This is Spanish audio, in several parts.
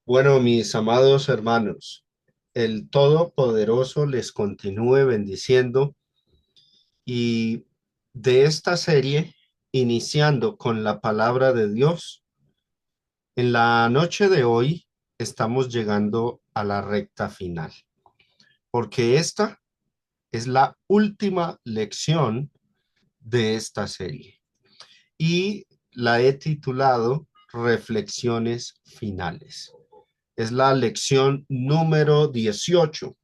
Bueno, mis amados hermanos, el Todopoderoso les continúe bendiciendo y de esta serie, iniciando con la palabra de Dios, en la noche de hoy estamos llegando a la recta final, porque esta es la última lección de esta serie y la he titulado Reflexiones Finales. Es la lección número 18.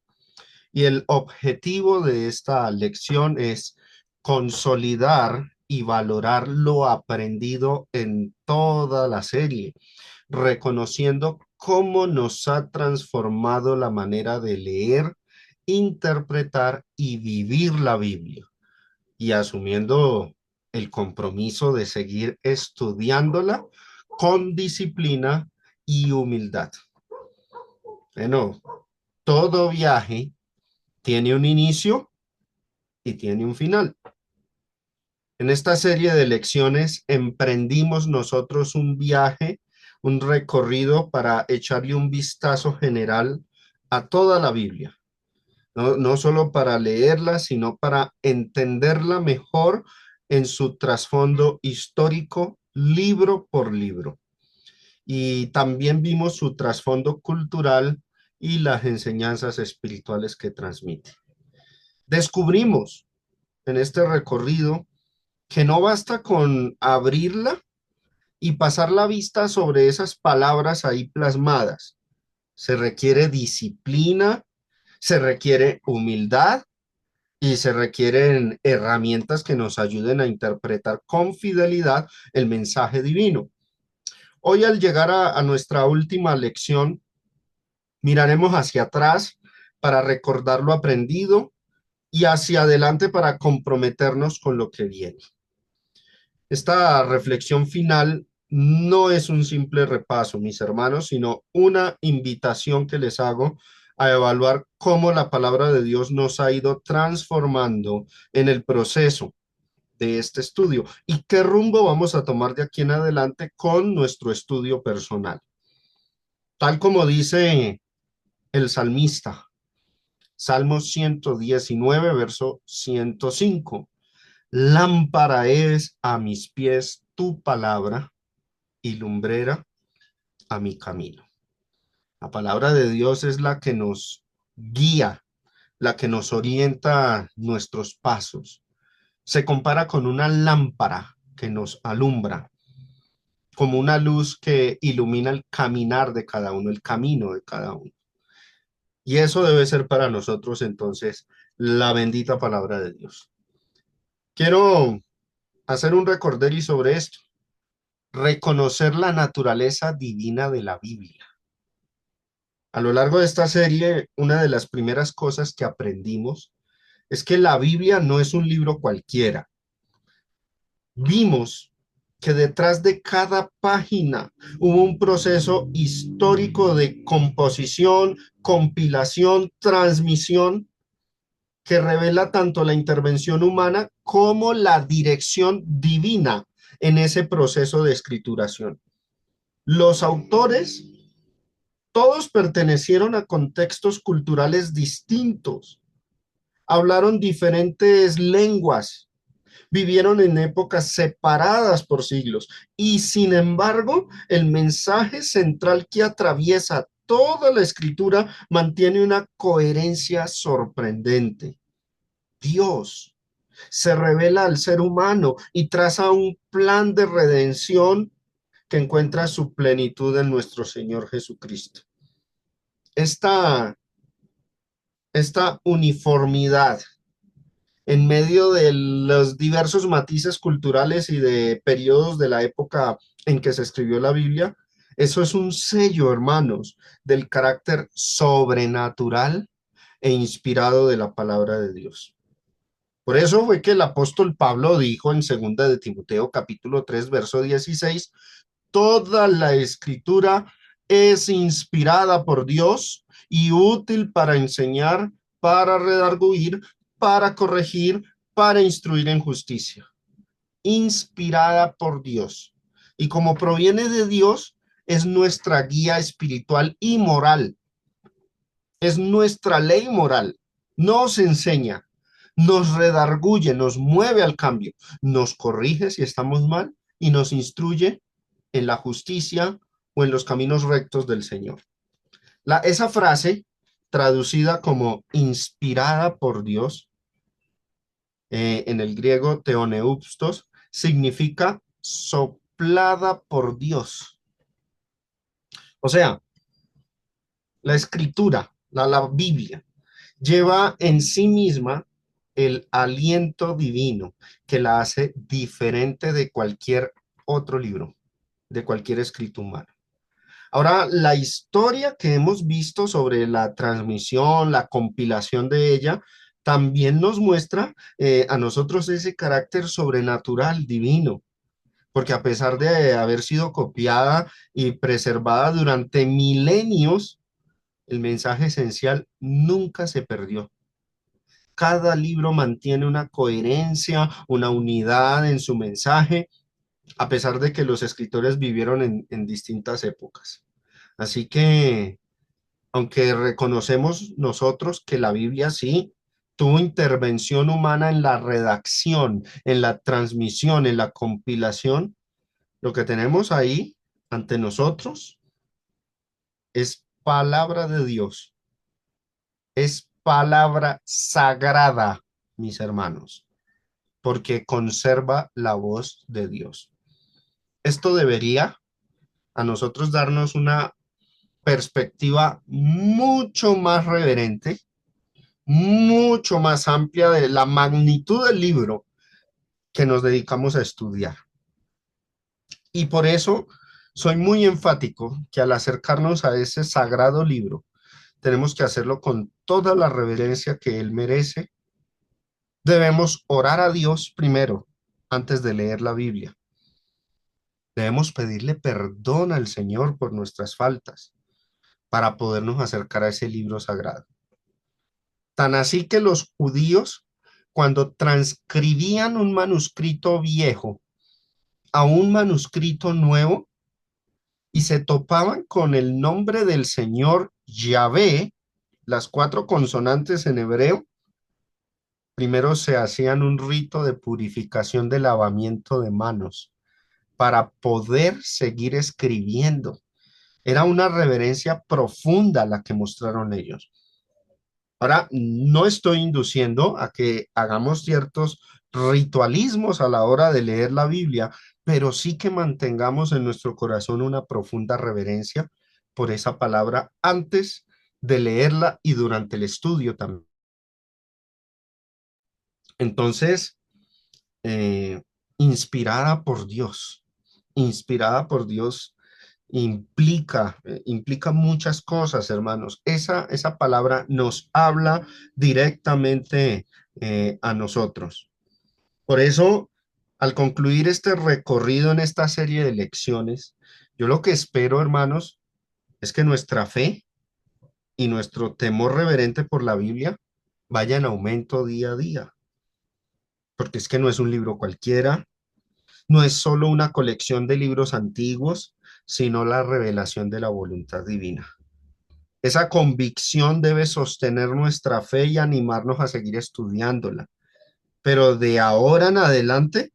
Y el objetivo de esta lección es consolidar y valorar lo aprendido en toda la serie, reconociendo cómo nos ha transformado la manera de leer, interpretar y vivir la Biblia, y asumiendo el compromiso de seguir estudiándola con disciplina y humildad. Bueno, todo viaje tiene un inicio y tiene un final. En esta serie de lecciones emprendimos nosotros un viaje, un recorrido para echarle un vistazo general a toda la Biblia. No solo para leerla, sino para entenderla mejor en su trasfondo histórico, libro por libro. Y también vimos su trasfondo cultural y las enseñanzas espirituales que transmite. Descubrimos en este recorrido que no basta con abrirla y pasar la vista sobre esas palabras ahí plasmadas. Se requiere disciplina, se requiere humildad y se requieren herramientas que nos ayuden a interpretar con fidelidad el mensaje divino. Hoy, al llegar a nuestra última lección, miraremos hacia atrás para recordar lo aprendido y hacia adelante para comprometernos con lo que viene. Esta reflexión final no es un simple repaso, mis hermanos, sino una invitación que les hago a evaluar cómo la palabra de Dios nos ha ido transformando en el proceso de este estudio y qué rumbo vamos a tomar de aquí en adelante con nuestro estudio personal. Tal como dice el salmista, Salmo 119, verso 105. Lámpara es a mis pies tu palabra y lumbrera a mi camino. La palabra de Dios es la que nos guía, la que nos orienta nuestros pasos. Se compara con una lámpara que nos alumbra, como una luz que ilumina el caminar de cada uno, el camino de cada uno. Y eso debe ser para nosotros entonces la bendita palabra de Dios. Quiero hacer un recorderis sobre esto, reconocer la naturaleza divina de la Biblia. A lo largo de esta serie, una de las primeras cosas que aprendimos es que la Biblia no es un libro cualquiera. Vimos que detrás de cada página hubo un proceso histórico de composición, compilación, transmisión, que revela tanto la intervención humana como la dirección divina en ese proceso de escrituración. Los autores todos pertenecieron a contextos culturales distintos, hablaron diferentes lenguas, vivieron en épocas separadas por siglos y sin embargo el mensaje central que atraviesa toda la escritura mantiene una coherencia sorprendente. Dios se revela al ser humano y traza un plan de redención que encuentra su plenitud en nuestro Señor Jesucristo. Esta, esta uniformidad en medio de los diversos matices culturales y de periodos de la época en que se escribió la Biblia, eso es un sello, hermanos, del carácter sobrenatural e inspirado de la palabra de Dios. Por eso fue que el apóstol Pablo dijo en 2 de Timoteo capítulo 3 verso 16: toda la escritura es inspirada por Dios y útil para enseñar, para redarguir, para corregir, para instruir en justicia. Inspirada por Dios. Y como proviene de Dios, es nuestra guía espiritual y moral, es nuestra ley moral. Nos enseña, nos redarguye, nos mueve al cambio, nos corrige si estamos mal y nos instruye en la justicia o en los caminos rectos del Señor. Esa frase, traducida como inspirada por Dios, en el griego teoneustos, significa soplada por Dios. O sea, la escritura, la Biblia, lleva en sí misma el aliento divino que la hace diferente de cualquier otro libro, de cualquier escrito humano. Ahora, la historia que hemos visto sobre la transmisión, la compilación de ella, también nos muestra a nosotros ese carácter sobrenatural, divino, porque a pesar de haber sido copiada y preservada durante milenios, el mensaje esencial nunca se perdió. Cada libro mantiene una coherencia, una unidad en su mensaje, a pesar de que los escritores vivieron en distintas épocas. Así que, aunque reconocemos nosotros que la Biblia sí tuvo intervención humana en la redacción, en la transmisión, en la compilación, lo que tenemos ahí ante nosotros es palabra de Dios, es palabra sagrada, mis hermanos, porque conserva la voz de Dios. Esto debería a nosotros darnos una perspectiva mucho más reverente, mucho más amplia de la magnitud del libro que nos dedicamos a estudiar. Y por eso soy muy enfático que al acercarnos a ese sagrado libro, tenemos que hacerlo con toda la reverencia que él merece. Debemos orar a Dios primero, antes de leer la Biblia. Debemos pedirle perdón al Señor por nuestras faltas para podernos acercar a ese libro sagrado. Tan así que los judíos, cuando transcribían un manuscrito viejo a un manuscrito nuevo y se topaban con el nombre del Señor Yahvé, las cuatro consonantes en hebreo, primero se hacían un rito de purificación de lavamiento de manos para poder seguir escribiendo. Era una reverencia profunda la que mostraron ellos. Ahora, no estoy induciendo a que hagamos ciertos ritualismos a la hora de leer la Biblia, pero sí que mantengamos en nuestro corazón una profunda reverencia por esa palabra antes de leerla y durante el estudio también. Entonces, eh, inspirada por Dios, inspirada por Dios implica muchas cosas, hermanos. Esa palabra nos habla directamente a nosotros. Por eso, al concluir este recorrido en esta serie de lecciones, yo lo que espero, hermanos, es que nuestra fe y nuestro temor reverente por la Biblia vaya en aumento día a día, porque es que no es un libro cualquiera, no es solo una colección de libros antiguos, sino la revelación de la voluntad divina. Esa convicción debe sostener nuestra fe y animarnos a seguir estudiándola. Pero de ahora en adelante,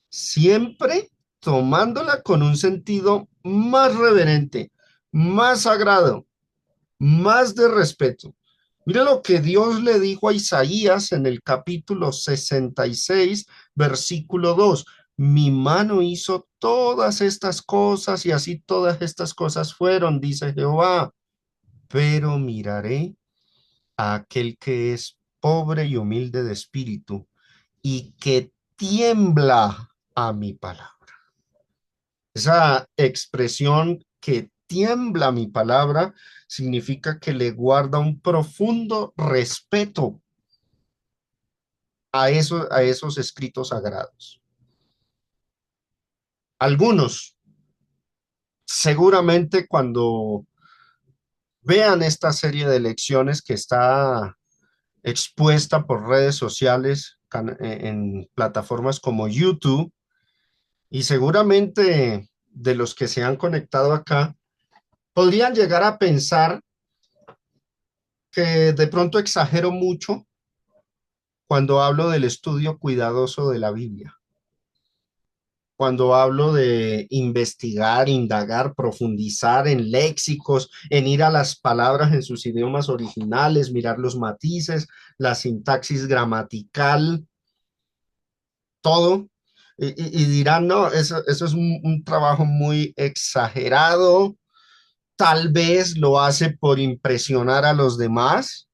siempre tomándola con un sentido más reverente, más sagrado, más de respeto. Mira lo que Dios le dijo a Isaías en el capítulo 66, versículo 2. Mi mano hizo todas estas cosas y así todas estas cosas fueron, dice Jehová, pero miraré a aquel que es pobre y humilde de espíritu y que tiembla a mi palabra. Esa expresión que tiembla mi palabra significa que le guarda un profundo respeto a esos escritos sagrados. Algunos, seguramente cuando vean esta serie de lecciones que está expuesta por redes sociales en plataformas como YouTube, y seguramente de los que se han conectado acá, Podrían llegar a pensar que de pronto exagero mucho cuando hablo del estudio cuidadoso de la Biblia, cuando hablo de investigar, indagar, profundizar en léxicos, en ir a las palabras en sus idiomas originales, mirar los matices, la sintaxis gramatical, todo. Y dirán, no, eso es un trabajo muy exagerado, tal vez lo hace por impresionar a los demás.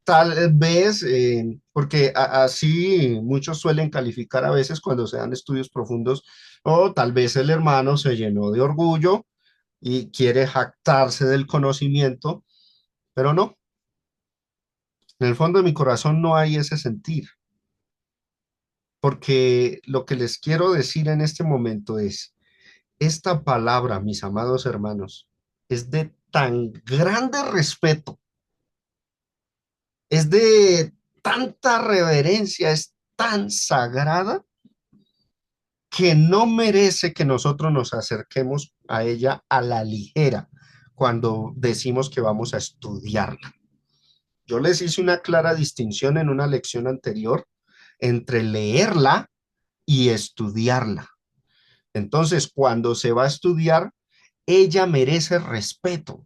Tal vez, porque así muchos suelen calificar a veces cuando se dan estudios profundos, o tal vez el hermano se llenó de orgullo y quiere jactarse del conocimiento, pero no, en el fondo de mi corazón no hay ese sentir, porque lo que les quiero decir en este momento es, esta palabra, mis amados hermanos, es de tan grande respeto, es de tanta reverencia, es tan sagrada que no merece que nosotros nos acerquemos a ella a la ligera cuando decimos que vamos a estudiarla. Yo les hice una clara distinción en una lección anterior entre leerla y estudiarla. Entonces, cuando se va a estudiar, ella merece respeto.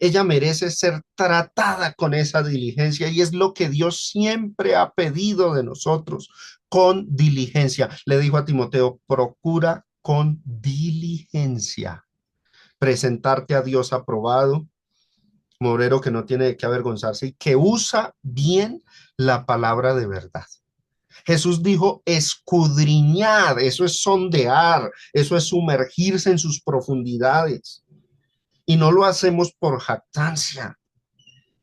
Ella merece ser tratada con esa diligencia y es lo que Dios siempre ha pedido de nosotros, con diligencia. Le dijo a Timoteo, procura con diligencia presentarte a Dios aprobado, morero que no tiene de qué avergonzarse y que usa bien la palabra de verdad. Jesús dijo, escudriñar, eso es sondear, eso es sumergirse en sus profundidades. Y no lo hacemos por jactancia,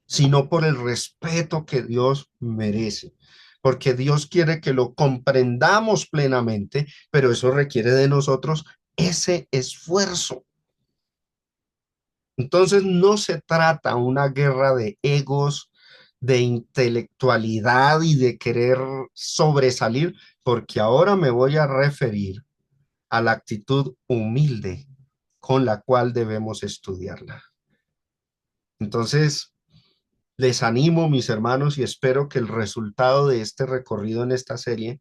sino por el respeto que Dios merece. Porque Dios quiere que lo comprendamos plenamente, pero eso requiere de nosotros ese esfuerzo. Entonces no se trata una guerra de egos, de intelectualidad y de querer sobresalir, porque ahora me voy a referir a la actitud humilde con la cual debemos estudiarla. Entonces, les animo, mis hermanos, y espero que el resultado de este recorrido en esta serie,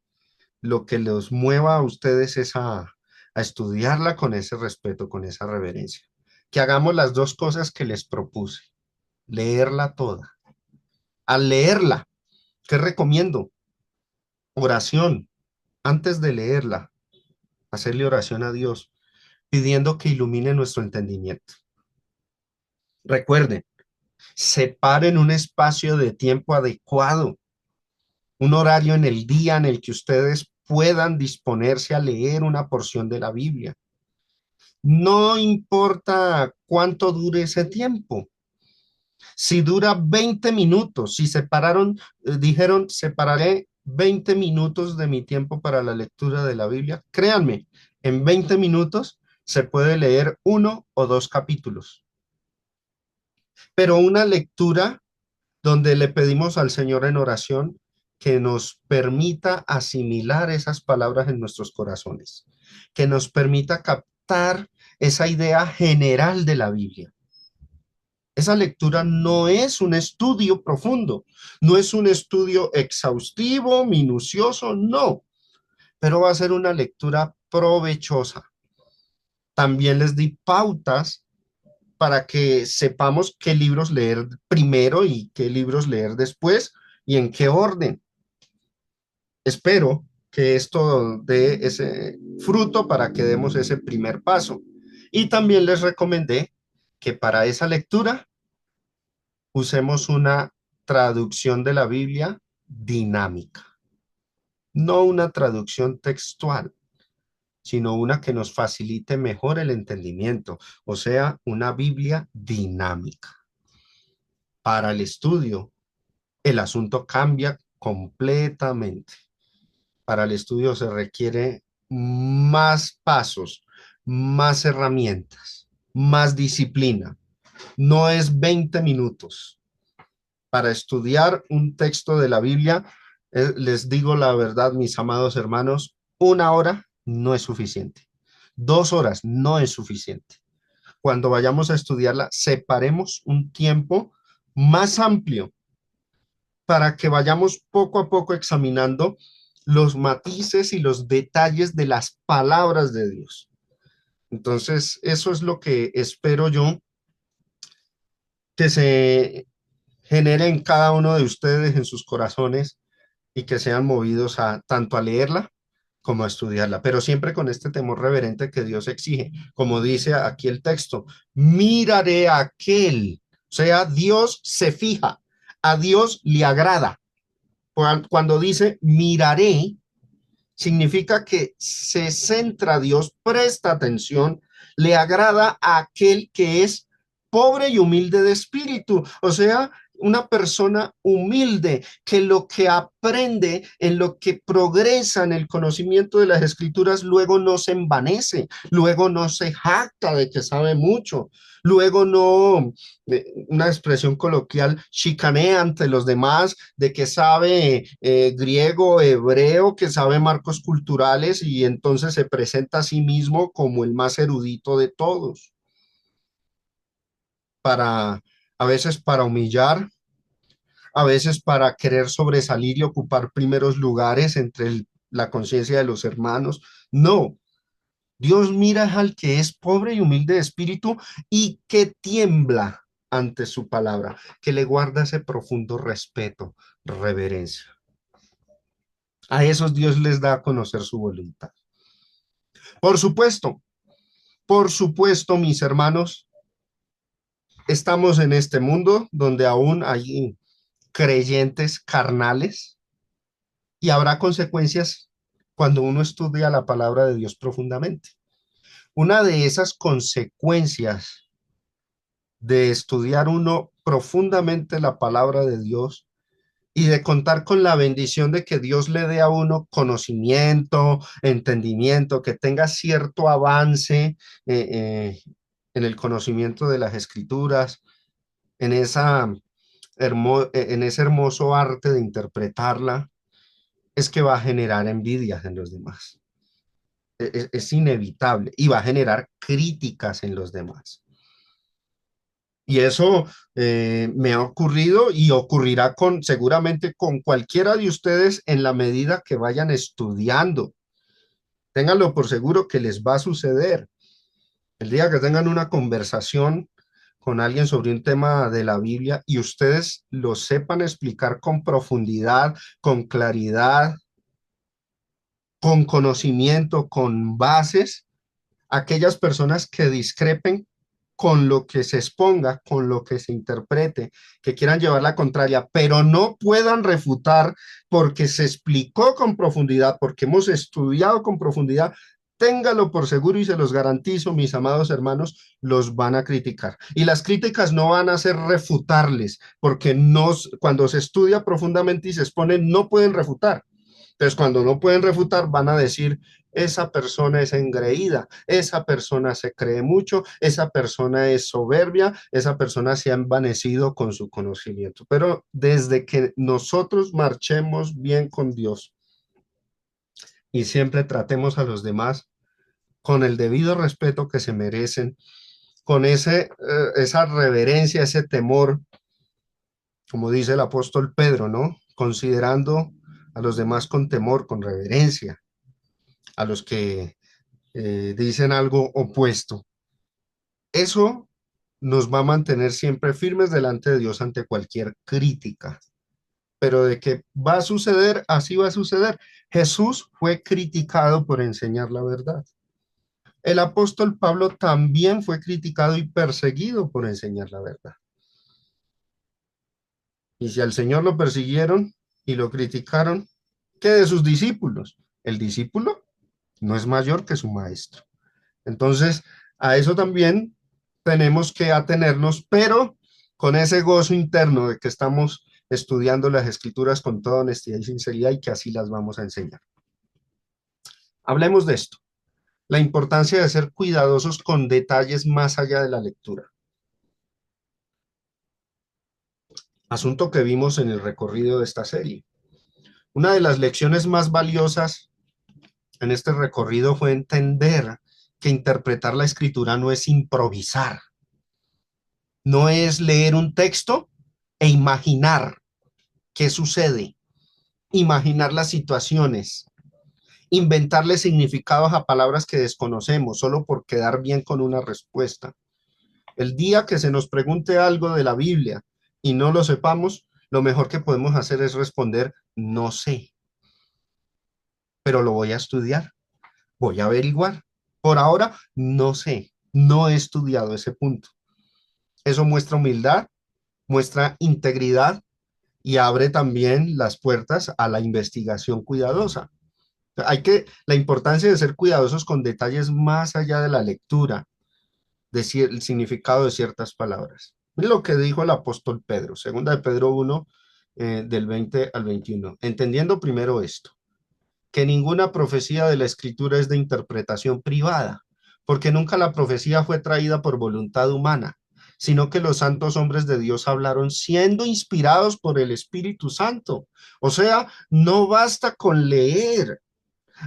lo que los mueva a ustedes es a estudiarla con ese respeto, con esa reverencia. Que hagamos las dos cosas que les propuse, leerla toda. Al leerla, ¿qué recomiendo? Oración. Antes de leerla, hacerle oración a Dios, pidiendo que ilumine nuestro entendimiento. Recuerden, separen un espacio de tiempo adecuado, un horario en el día en el que ustedes puedan disponerse a leer una porción de la Biblia. No importa cuánto dure ese tiempo. Si dura 20 minutos, si separaron, dijeron, separaré 20 minutos de mi tiempo para la lectura de la Biblia, créanme, en 20 minutos se puede leer uno o dos capítulos, pero una lectura donde le pedimos al Señor en oración que nos permita asimilar esas palabras en nuestros corazones, que nos permita captar esa idea general de la Biblia. Esa lectura no es un estudio profundo, no es un estudio exhaustivo, minucioso, no, pero va a ser una lectura provechosa. También les di pautas para que sepamos qué libros leer primero y qué libros leer después y en qué orden. Espero que esto dé ese fruto para que demos ese primer paso. Y también les recomendé que para esa lectura usemos una traducción de la Biblia dinámica, no una traducción textual, sino una que nos facilite mejor el entendimiento, o sea, una Biblia dinámica. Para el estudio, el asunto cambia completamente. Para el estudio se requiere más pasos, más herramientas, más disciplina. No es 20 minutos. Para estudiar un texto de la Biblia, les digo la verdad, mis amados hermanos, una hora no es suficiente. 2 horas no es suficiente. cuando vayamos a estudiarla, separemos un tiempo más amplio para que vayamos poco a poco examinando los matices y los detalles de las palabras de Dios. Entonces, eso es lo que espero yo que se genere en cada uno de ustedes, en sus corazones, y que sean movidos a tanto a leerla como a estudiarla, pero siempre con este temor reverente que Dios exige. Como dice aquí el texto, miraré a aquel, o sea, Dios se fija, a Dios le agrada. Cuando dice miraré, significa que se centra Dios, presta atención, le agrada a aquel que es pobre y humilde de espíritu, o sea, una persona humilde que lo que aprende, en lo que progresa en el conocimiento de las escrituras, luego no se envanece, luego no se jacta de que sabe mucho, luego no, una expresión coloquial, chicanea ante los demás de que sabe griego, hebreo, que sabe marcos culturales y entonces se presenta a sí mismo como el más erudito de todos, para a veces para humillar, a veces para querer sobresalir y ocupar primeros lugares entre la conciencia de los hermanos. No, Dios mira al que es pobre y humilde de espíritu y que tiembla ante su palabra, que le guarda ese profundo respeto, reverencia. A esos Dios les da a conocer su voluntad. Por supuesto, por supuesto, mis hermanos, estamos en este mundo donde aún hay creyentes carnales y habrá consecuencias cuando uno estudia la palabra de Dios profundamente. Una de esas consecuencias de estudiar uno profundamente la palabra de Dios y de contar con la bendición de que Dios le dé a uno conocimiento, entendimiento, que tenga cierto avance en el conocimiento de las escrituras, en en ese hermoso arte de interpretarla, es que va a generar envidias en los demás. Es inevitable y va a generar críticas en los demás. Y eso me ha ocurrido y ocurrirá seguramente con cualquiera de ustedes en la medida que vayan estudiando. Ténganlo por seguro que les va a suceder. El día que tengan una conversación con alguien sobre un tema de la Biblia y ustedes lo sepan explicar con profundidad, con claridad, con conocimiento, con bases, aquellas personas que discrepen con lo que se exponga, con lo que se interprete, que quieran llevar la contraria, pero no puedan refutar porque se explicó con profundidad, porque hemos estudiado con profundidad, téngalo por seguro y se los garantizo, mis amados hermanos, los van a criticar. Y las críticas no van a ser refutarles, porque no, cuando se estudia profundamente y se expone, no pueden refutar. Entonces, cuando no pueden refutar, van a decir, esa persona es engreída, esa persona se cree mucho, esa persona es soberbia, esa persona se ha envanecido con su conocimiento. Pero desde que nosotros marchemos bien con Dios y siempre tratemos a los demás con el debido respeto que se merecen, con esa reverencia, ese temor, como dice el apóstol Pedro, ¿no? Considerando a los demás con temor, con reverencia, a los que dicen algo opuesto. Eso nos va a mantener siempre firmes delante de Dios ante cualquier crítica. Pero de que va a suceder, así va a suceder. Jesús fue criticado por enseñar la verdad. El apóstol Pablo también fue criticado y perseguido por enseñar la verdad. Y si al Señor lo persiguieron y lo criticaron, ¿qué de sus discípulos? El discípulo no es mayor que su maestro. Entonces, a eso también tenemos que atenernos, pero con ese gozo interno de que estamos estudiando las escrituras con toda honestidad y sinceridad y que así las vamos a enseñar. Hablemos de esto, la importancia de ser cuidadosos con detalles más allá de la lectura. Asunto que vimos en el recorrido de esta serie. Una de las lecciones más valiosas en este recorrido fue entender que interpretar la escritura no es improvisar, no es leer un texto e imaginar qué sucede, imaginar las situaciones, inventarle significados a palabras que desconocemos solo por quedar bien con una respuesta. El día que se nos pregunte algo de la Biblia y no lo sepamos, lo mejor que podemos hacer es responder, no sé, pero lo voy a estudiar, voy a averiguar. Por ahora, no sé, no he estudiado ese punto. Eso muestra humildad, muestra integridad y abre también las puertas a la investigación cuidadosa. La importancia de ser cuidadosos con detalles más allá de la lectura, el significado de ciertas palabras. Lo que dijo el apóstol Pedro, segunda de Pedro 1, del 20 al 21. Entendiendo primero esto, que ninguna profecía de la escritura es de interpretación privada, porque nunca la profecía fue traída por voluntad humana, sino que los santos hombres de Dios hablaron siendo inspirados por el Espíritu Santo. O sea, no basta con leer,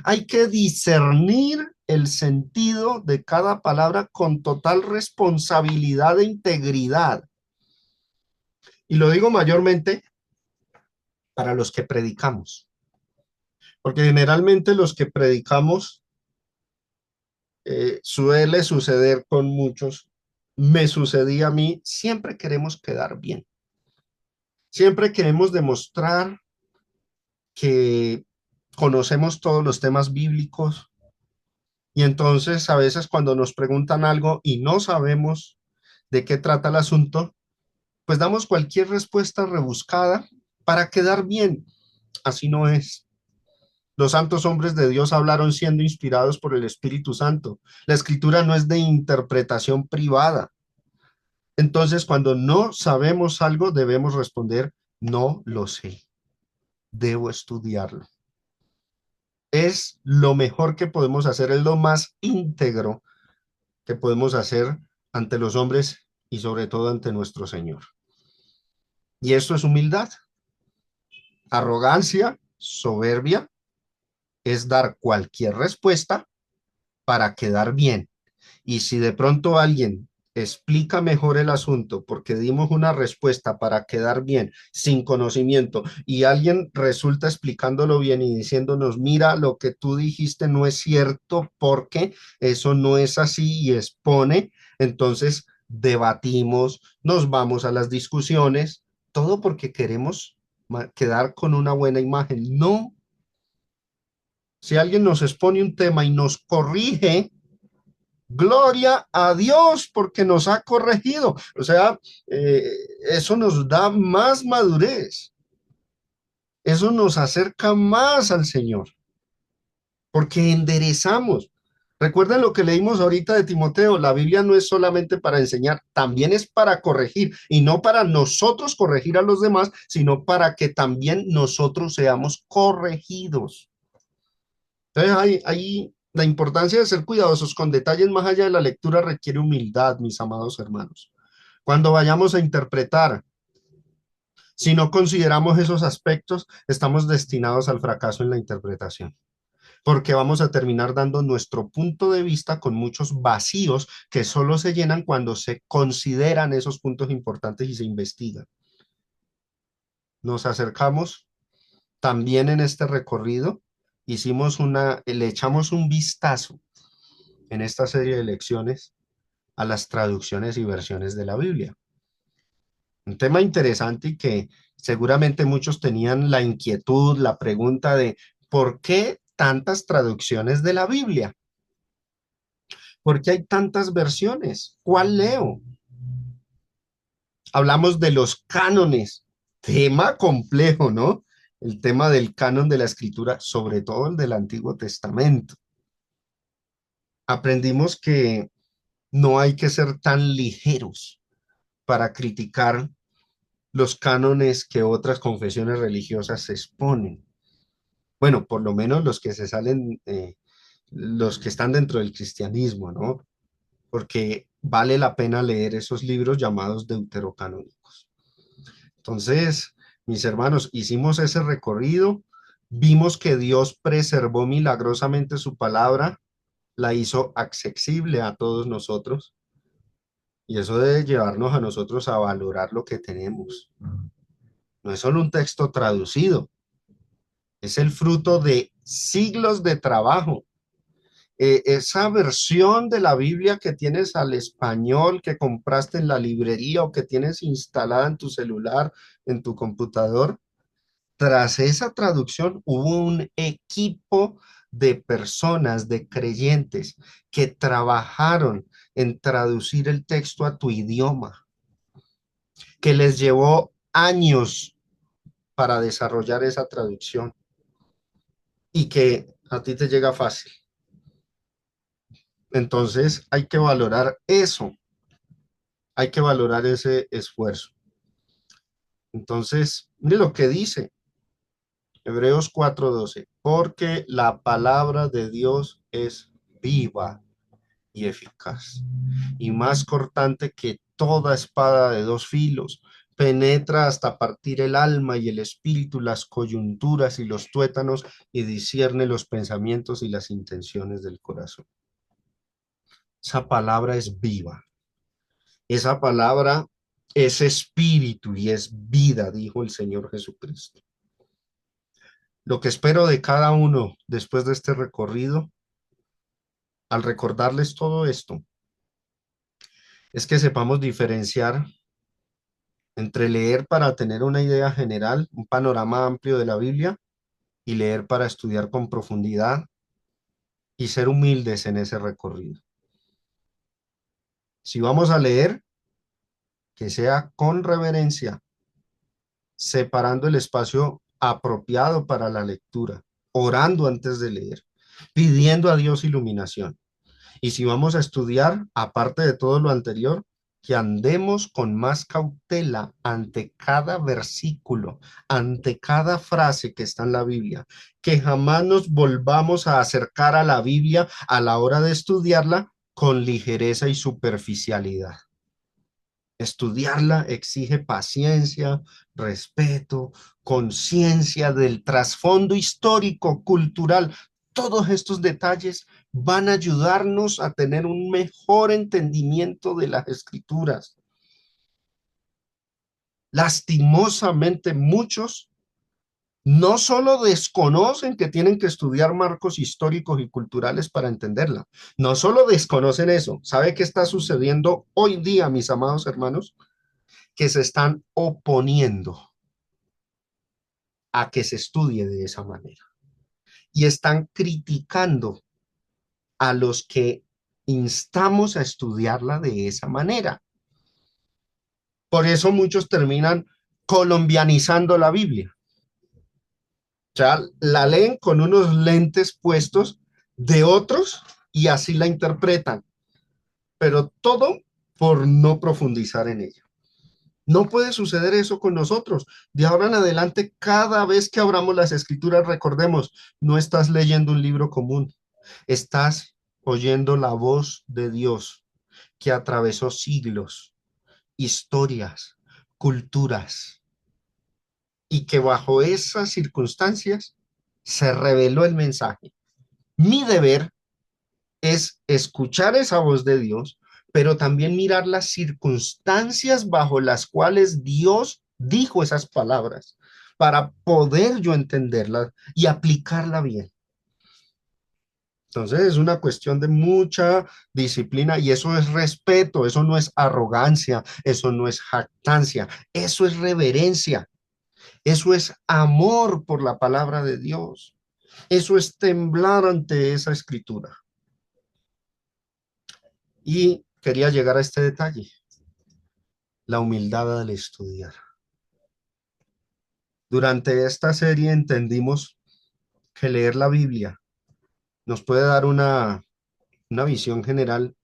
hay que discernir el sentido de cada palabra con total responsabilidad e integridad. Y lo digo mayormente para los que predicamos, porque generalmente los que predicamos suele suceder con muchos, me sucedía a mí, siempre queremos quedar bien, siempre queremos demostrar que conocemos todos los temas bíblicos y entonces a veces cuando nos preguntan algo y no sabemos de qué trata el asunto, pues damos cualquier respuesta rebuscada para quedar bien. Así no es. Los santos hombres de Dios hablaron siendo inspirados por el Espíritu Santo. La escritura no es de interpretación privada. Entonces, cuando no sabemos algo, debemos responder, no lo sé, debo estudiarlo. Es lo mejor que podemos hacer, es lo más íntegro que podemos hacer ante los hombres y sobre todo ante nuestro Señor. Y esto es humildad. Arrogancia, soberbia, es dar cualquier respuesta para quedar bien. Y si de pronto alguien explica mejor el asunto porque dimos una respuesta para quedar bien, sin conocimiento, y alguien resulta explicándolo bien y diciéndonos, mira, lo que tú dijiste no es cierto porque eso no es así y expone, entonces debatimos, nos vamos a las discusiones, todo porque queremos quedar con una buena imagen. No, si alguien nos expone un tema y nos corrige, gloria a Dios porque nos ha corregido. O sea, eh, eso nos da más madurez. Eso nos acerca más al Señor porque enderezamos. Recuerden lo que leímos ahorita de Timoteo, la Biblia no es solamente para enseñar, también es para corregir y no para nosotros corregir a los demás, sino para que también nosotros seamos corregidos. Entonces, la importancia de ser cuidadosos con detalles más allá de la lectura requiere humildad, mis amados hermanos. Cuando vayamos a interpretar, si no consideramos esos aspectos, estamos destinados al fracaso en la interpretación, porque vamos a terminar dando nuestro punto de vista con muchos vacíos que solo se llenan cuando se consideran esos puntos importantes y se investigan. Nos acercamos también en este recorrido, le echamos un vistazo en esta serie de lecciones a las traducciones y versiones de la Biblia. Un tema interesante y que seguramente muchos tenían la inquietud, la pregunta de ¿por qué tantas traducciones de la Biblia? ¿Por qué hay tantas versiones? ¿Cuál leo? Hablamos de los cánones, tema complejo, ¿no? El tema del canon de la escritura, sobre todo el del Antiguo Testamento. Aprendimos que no hay que ser tan ligeros para criticar los cánones que otras confesiones religiosas exponen. Bueno, por lo menos los que se salen, los que están dentro del cristianismo, ¿no? Porque vale la pena leer esos libros llamados deuterocanónicos. Entonces, mis hermanos, hicimos ese recorrido, vimos que Dios preservó milagrosamente su palabra la hizo accesible a todos nosotros y eso debe llevarnos a nosotros a valorar lo que tenemos. No es solo un texto traducido, es el fruto de siglos de trabajo. Esa versión de la Biblia que tienes al español, que compraste en la librería o que tienes instalada en tu celular, en tu computador, tras esa traducción hubo un equipo de personas, de creyentes, que trabajaron en traducir el texto a tu idioma, que les llevó años para desarrollar esa traducción y que a ti te llega fácil. Entonces hay que valorar eso, hay que valorar ese esfuerzo. Entonces, mire lo que dice Hebreos 4:12, porque la palabra de Dios es viva y eficaz, y más cortante que toda espada de dos filos, penetra hasta partir el alma y el espíritu, las coyunturas y los tuétanos, y discierne los pensamientos y las intenciones del corazón. Esa palabra es viva, esa palabra es espíritu y es vida, dijo el Señor Jesucristo. Lo que espero de cada uno después de este recorrido, al recordarles todo esto, es que sepamos diferenciar entre leer para tener una idea general, un panorama amplio de la Biblia, y leer para estudiar con profundidad y ser humildes en ese recorrido. Si vamos a leer, que sea con reverencia, separando el espacio apropiado para la lectura, orando antes de leer, pidiendo a Dios iluminación. Y si vamos a estudiar, aparte de todo lo anterior, que andemos con más cautela ante cada versículo, ante cada frase que está en la Biblia, que jamás nos volvamos a acercar a la Biblia a la hora de estudiarla con ligereza y superficialidad. Estudiarla exige paciencia, respeto, conciencia del trasfondo histórico, cultural. Todos estos detalles van a ayudarnos a tener un mejor entendimiento de las escrituras. Lastimosamente, muchos no solo desconocen que tienen que estudiar marcos históricos y culturales para entenderla, no solo desconocen eso. ¿Sabe qué está sucediendo hoy día, mis amados hermanos? Que se están oponiendo a que se estudie de esa manera y están criticando a los que instamos a estudiarla de esa manera. Por eso muchos terminan colombianizando la Biblia. O sea, la leen con unos lentes puestos de otros y así la interpretan, pero todo por no profundizar en ella. No puede suceder eso con nosotros. De ahora en adelante, cada vez que abramos las escrituras, recordemos, no estás leyendo un libro común, estás oyendo la voz de Dios que atravesó siglos, historias, culturas, y que bajo esas circunstancias se reveló el mensaje. Mi deber es escuchar esa voz de Dios, pero también mirar las circunstancias bajo las cuales Dios dijo esas palabras para poder yo entenderlas y aplicarla bien. Entonces es una cuestión de mucha disciplina y eso es respeto, eso no es arrogancia, eso no es jactancia, eso es reverencia, eso es amor por la palabra de Dios, eso es temblar ante esa escritura. Y quería llegar a este detalle, la humildad al estudiar. Durante esta serie entendimos que leer la Biblia nos puede dar una visión general,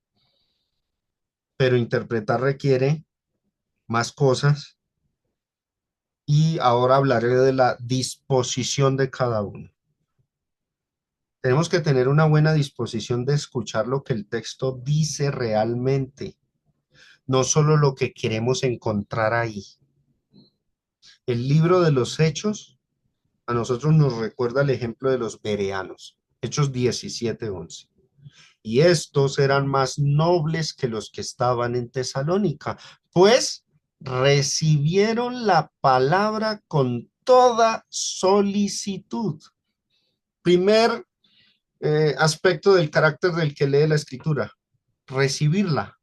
pero interpretar requiere más cosas y ahora hablaré de la disposición de cada uno. Tenemos que tener una buena disposición de escuchar lo que el texto dice realmente, no solo lo que queremos encontrar ahí. El libro de los Hechos a nosotros nos recuerda el ejemplo de los bereanos, Hechos 17:11. y estos eran más nobles que los que estaban en Tesalónica, pues recibieron la palabra con toda solicitud. Primer aspecto del carácter del que lee la escritura, recibirla,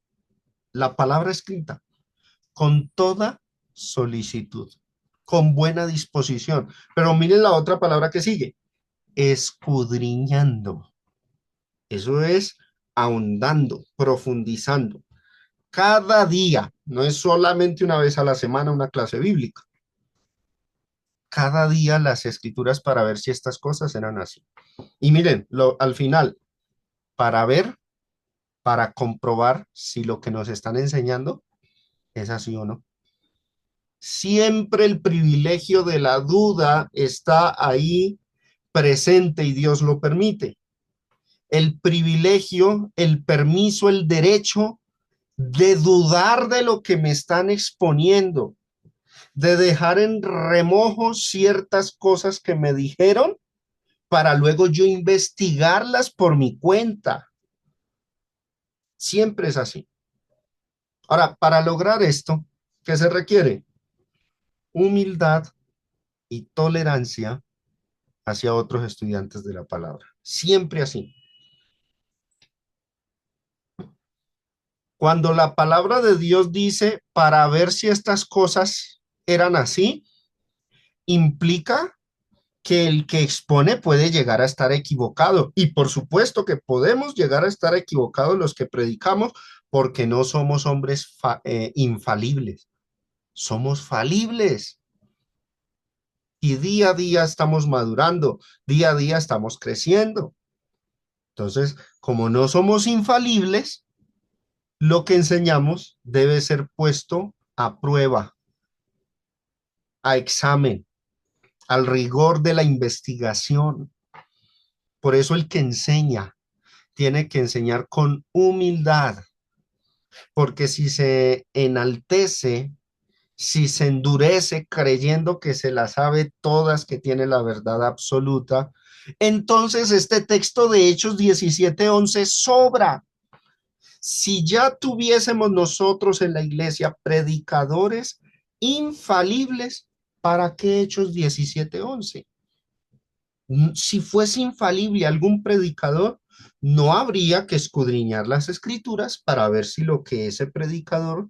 la palabra escrita, con toda solicitud, con buena disposición. Pero miren la otra palabra que sigue, escudriñando. Eso es ahondando, profundizando. Cada día, no es solamente una vez a la semana una clase bíblica. Cada día las escrituras para ver si estas cosas eran así. Y miren, al final, para ver, para comprobar si lo que nos están enseñando es así o no. Siempre el privilegio de la duda está ahí presente y Dios lo permite. El privilegio, el permiso, el derecho de dudar de lo que me están exponiendo, de dejar en remojo ciertas cosas que me dijeron para luego yo investigarlas por mi cuenta. Siempre es así. Ahora, para lograr esto, ¿qué se requiere? Humildad y tolerancia hacia otros estudiantes de la palabra. Siempre así. Cuando la palabra de Dios dice para ver si estas cosas eran así, implica que el que expone puede llegar a estar equivocado. Y por supuesto que podemos llegar a estar equivocados los que predicamos porque no somos hombres infalibles. Somos falibles. Y día a día estamos madurando, día a día estamos creciendo. Entonces, como no somos infalibles, lo que enseñamos debe ser puesto a prueba, a examen, al rigor de la investigación. Por eso el que enseña tiene que enseñar con humildad, porque si se enaltece, si se endurece creyendo que se la sabe todas, que tiene la verdad absoluta, entonces este texto de Hechos 17:11 sobra. Si ya tuviésemos nosotros en la iglesia predicadores infalibles, ¿para qué Hechos 17:11? Si fuese infalible algún predicador, no habría que escudriñar las escrituras para ver si lo que ese predicador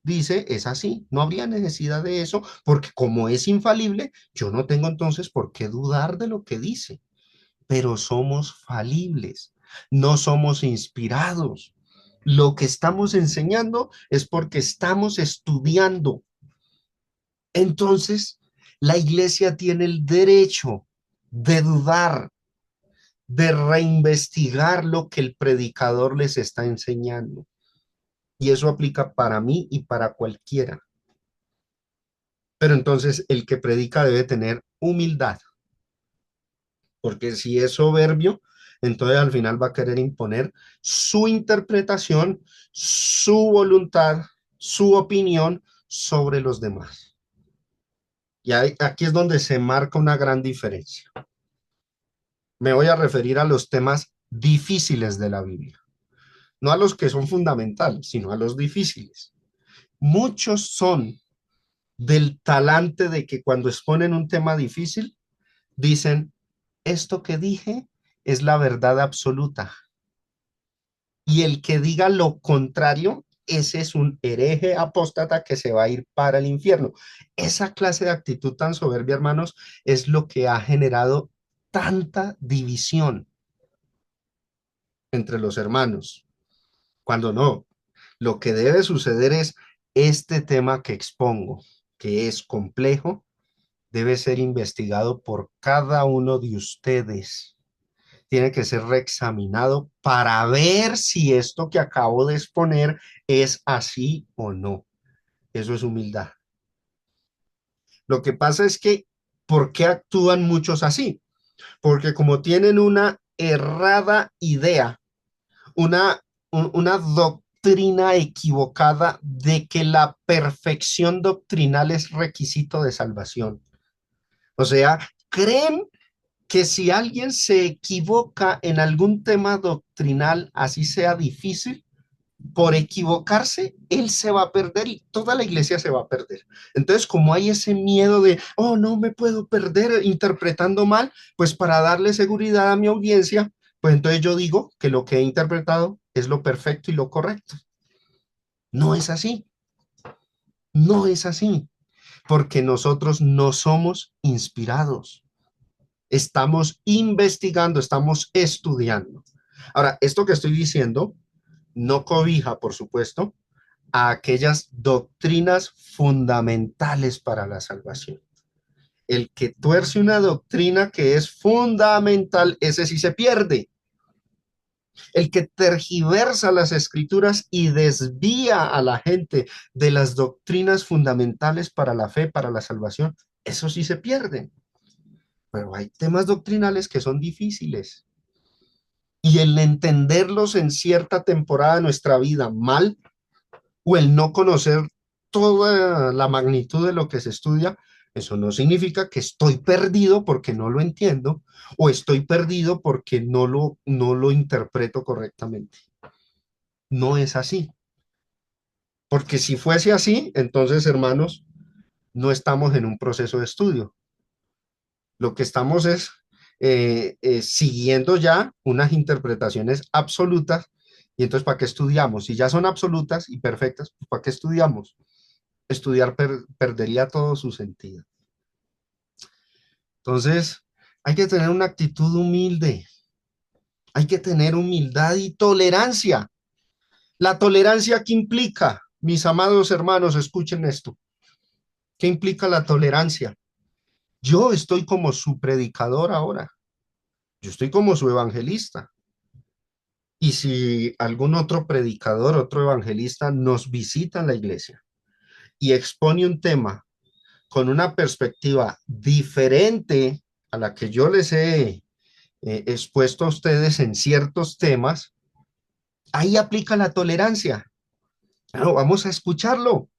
dice es así. No habría necesidad de eso, porque como es infalible, yo no tengo entonces por qué dudar de lo que dice. Pero somos falibles, no somos inspirados. Lo que estamos enseñando es porque estamos estudiando. Entonces, la iglesia tiene el derecho de dudar, de reinvestigar lo que el predicador les está enseñando. Y eso aplica para mí y para cualquiera. Pero entonces el que predica debe tener humildad, porque si es soberbio, entonces al final va a querer imponer su interpretación, su voluntad, su opinión sobre los demás. Y aquí es donde se marca una gran diferencia. Me voy a referir a los temas difíciles de la Biblia, no a los que son fundamentales, sino a los difíciles. Muchos son del talante de que cuando exponen un tema difícil, dicen, esto que dije es la verdad absoluta. Y el que diga lo contrario, ese es un hereje apóstata que se va a ir para el infierno. Esa clase de actitud tan soberbia, hermanos, es lo que ha generado tanta división entre los hermanos. Cuando no, lo que debe suceder es este tema que expongo, que es complejo, debe ser investigado por cada uno de ustedes. Tiene que ser reexaminado para ver si esto que acabo de exponer es así o no. Eso es humildad. Lo que pasa es que, ¿por qué actúan muchos así? Porque como tienen una errada idea, una, una doctrina equivocada de que la perfección doctrinal es requisito de salvación. O sea, creen que si alguien se equivoca en algún tema doctrinal, así sea difícil, por equivocarse, él se va a perder y toda la iglesia se va a perder. Entonces, como hay ese miedo de, oh, no me puedo perder interpretando mal, pues para darle seguridad a mi audiencia, pues entonces yo digo que lo que he interpretado es lo perfecto y lo correcto. No es así, no es así, porque nosotros no somos inspirados. Estamos investigando, estamos estudiando. Ahora, esto que estoy diciendo no cobija, por supuesto, a aquellas doctrinas fundamentales para la salvación. El que tuerce una doctrina que es fundamental, ese sí se pierde. El que tergiversa las escrituras y desvía a la gente de las doctrinas fundamentales para la fe, para la salvación, eso sí se pierde. Pero hay temas doctrinales que son difíciles y el entenderlos en cierta temporada de nuestra vida mal o el no conocer toda la magnitud de lo que se estudia, eso no significa que estoy perdido porque no lo entiendo o estoy perdido porque no lo interpreto correctamente. No es así, porque si fuese así, entonces, hermanos, no estamos en un proceso de estudio. Lo que estamos es siguiendo ya unas interpretaciones absolutas. Y entonces, ¿para qué estudiamos? Si ya son absolutas y perfectas, pues, ¿para qué estudiamos? Estudiar perdería todo su sentido. Entonces, hay que tener una actitud humilde, hay que tener humildad y tolerancia. La tolerancia, ¿qué implica? Mis amados hermanos, escuchen esto. ¿Qué implica la tolerancia? Yo estoy como su predicador ahora, yo estoy como su evangelista. Y si algún otro predicador, otro evangelista nos visita en la iglesia y expone un tema con una perspectiva diferente a la que yo les he expuesto a ustedes en ciertos temas, ahí aplica la tolerancia. Claro, vamos a escucharlo,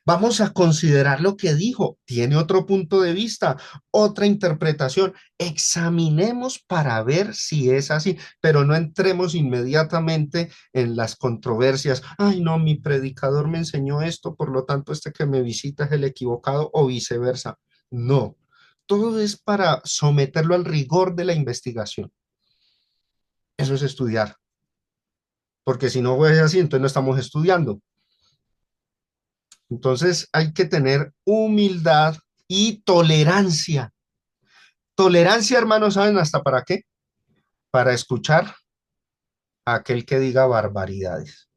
vamos a considerar lo que dijo, tiene otro punto de vista, otra interpretación. Examinemos para ver si es así, pero no entremos inmediatamente en las controversias. Ay, no, mi predicador me enseñó esto, por lo tanto, este que me visita es el equivocado o viceversa. No, todo es para someterlo al rigor de la investigación. Eso es estudiar, porque si no es así, entonces no estamos estudiando. Entonces hay que tener humildad y tolerancia. Tolerancia, hermanos, ¿saben hasta para qué? Para escuchar a aquel que diga barbaridades.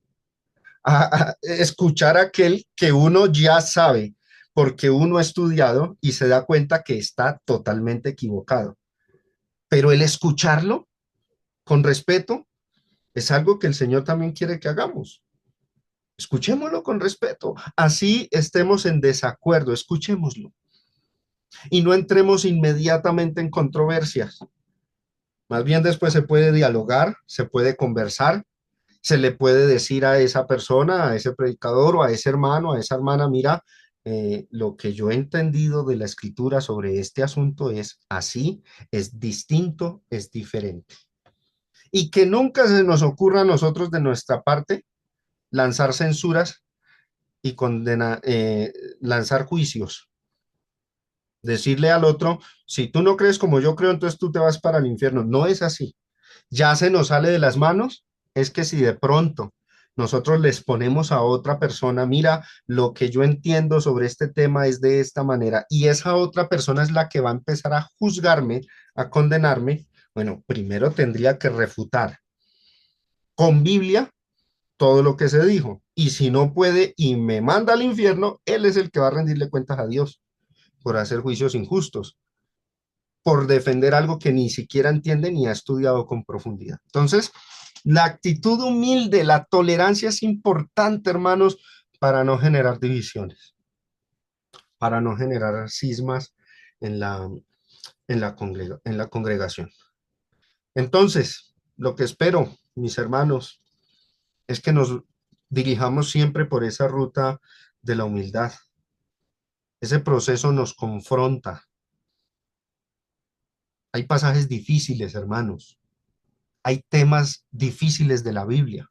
A escuchar a aquel que uno ya sabe, porque uno ha estudiado y se da cuenta que está totalmente equivocado. Pero el escucharlo con respeto es algo que el Señor también quiere que hagamos. Escuchémoslo con respeto. Así estemos en desacuerdo, escuchémoslo. Y no entremos inmediatamente en controversias. Más bien después se puede dialogar, se puede conversar, se le puede decir a esa persona, a ese predicador o a ese hermano, a esa hermana, mira, lo que yo he entendido de la escritura sobre este asunto es así, es distinto, es diferente. Y que nunca se nos ocurra a nosotros de nuestra parte lanzar censuras y lanzar juicios. Decirle al otro, si tú no crees como yo creo, entonces tú te vas para el infierno. No es así. Ya se nos sale de las manos, es que si de pronto nosotros les ponemos a otra persona, mira, lo que yo entiendo sobre este tema es de esta manera, y esa otra persona es la que va a empezar a juzgarme, a condenarme, bueno, primero tendría que refutar con Biblia todo lo que se dijo, y si no puede y me manda al infierno, él es el que va a rendirle cuentas a Dios por hacer juicios injustos, por defender algo que ni siquiera entiende ni ha estudiado con profundidad. Entonces, la actitud humilde, la tolerancia es importante, hermanos, para no generar divisiones, para no generar cismas en en la congregación. Entonces, lo que espero, mis hermanos, es que nos dirijamos siempre por esa ruta de la humildad. Ese proceso nos confronta, Hay pasajes difíciles, hermanos. Hay temas difíciles de la Biblia.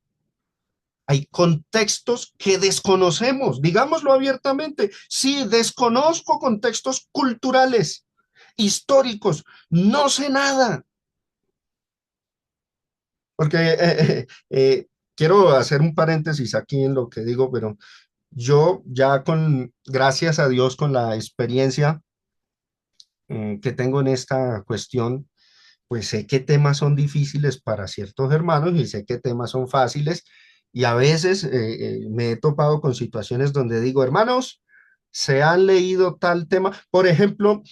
Hay contextos que desconocemos, digámoslo abiertamente. Sí, desconozco contextos culturales, históricos, no sé nada, porque quiero hacer un paréntesis aquí en lo que digo, pero yo ya gracias a Dios, con la experiencia que tengo en esta cuestión, pues sé qué temas son difíciles para ciertos hermanos y sé qué temas son fáciles. Y a veces me he topado con situaciones donde digo, hermanos, ¿se han leído tal tema? Por ejemplo,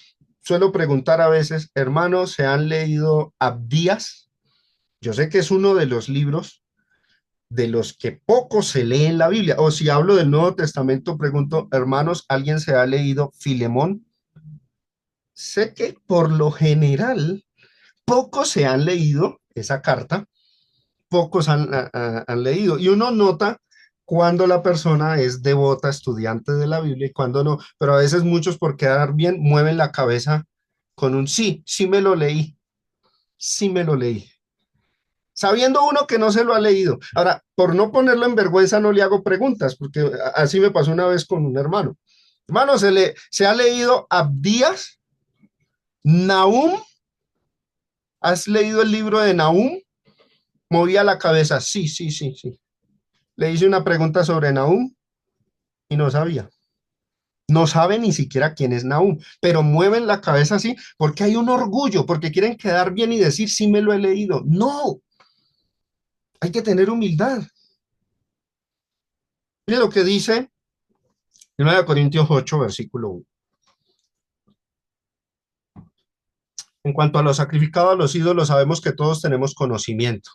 suelo preguntar a veces, hermanos, ¿se han leído Abdías? Yo sé que es uno de los libros de los que poco se lee en la Biblia. O si hablo del Nuevo Testamento, pregunto, hermanos, ¿alguien se ha leído Filemón? Sé que por lo general pocos se han leído esa carta, pocos han leído. Y uno nota cuando la persona es devota, estudiante de la Biblia y cuando no. Pero a veces muchos por quedar bien mueven la cabeza con un sí, sí me lo leí, sí me lo leí. Sabiendo uno que no se lo ha leído. Ahora, por no ponerlo en vergüenza, no le hago preguntas, porque así me pasó una vez con un hermano. Hermano, se ha leído Abdías, Nahum, ¿has leído el libro de Nahum? Movía la cabeza, sí, sí, sí, sí. Le hice una pregunta sobre Nahum y no sabía. No sabe ni siquiera quién es Nahum, pero mueven la cabeza así porque hay un orgullo, porque quieren quedar bien y decir, sí me lo he leído. No, hay que tener humildad. Mire lo que dice 1 Corintios 8, versículo 1. En cuanto a lo sacrificado a los ídolos, sabemos que todos tenemos conocimiento.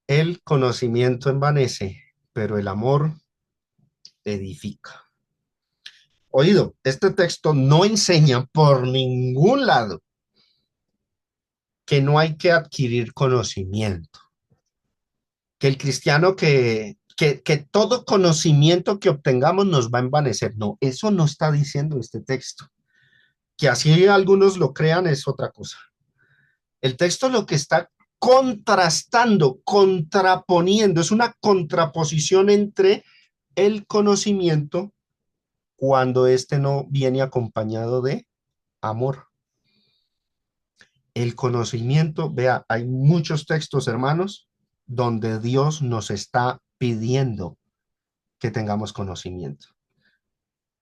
El conocimiento envanece, pero el amor edifica. Oído, este texto no enseña por ningún lado que no hay que adquirir conocimiento, que el cristiano que todo conocimiento que obtengamos nos va a envanecer. No, eso no está diciendo este texto. Que así algunos lo crean es otra cosa. El texto lo que está contrastando, contraponiendo, es una contraposición entre el conocimiento cuando este no viene acompañado de amor. El conocimiento, vea, hay muchos textos, hermanos, donde Dios nos está pidiendo que tengamos conocimiento.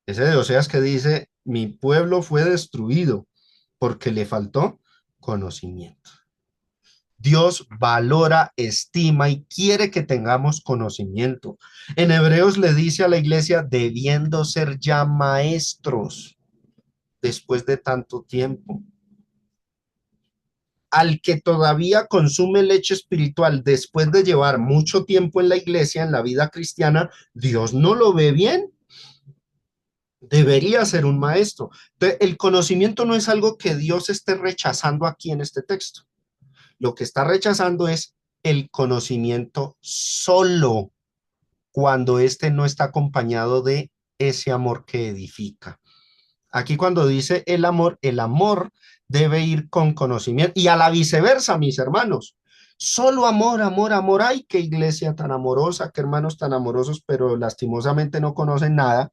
Ese de Oseas que dice, mi pueblo fue destruido porque le faltó conocimiento. Dios valora, estima y quiere que tengamos conocimiento. En Hebreos le dice a la iglesia, debiendo ser ya maestros después de tanto tiempo. Al que todavía consume leche espiritual después de llevar mucho tiempo en la iglesia, en la vida cristiana, Dios no lo ve bien. Debería ser un maestro. Entonces, el conocimiento no es algo que Dios esté rechazando aquí en este texto. Lo que está rechazando es el conocimiento solo cuando éste no está acompañado de ese amor que edifica. Aquí cuando dice el amor debe ir con conocimiento y a la viceversa, mis hermanos. Solo amor, amor, amor. Ay, qué iglesia tan amorosa, qué hermanos tan amorosos, pero lastimosamente no conocen nada.